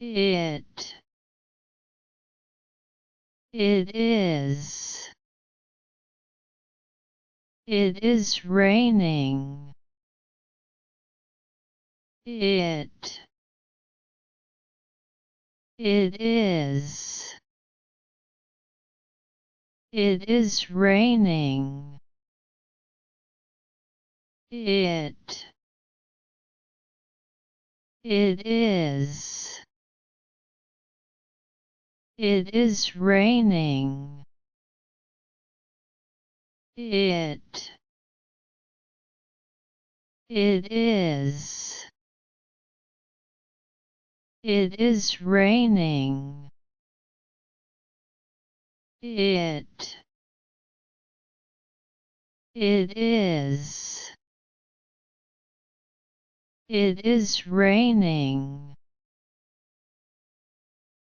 It. It is. It is raining. It. It is. It is raining. It. It is. It is raining. It. It is. It is raining. It. It is. It is raining.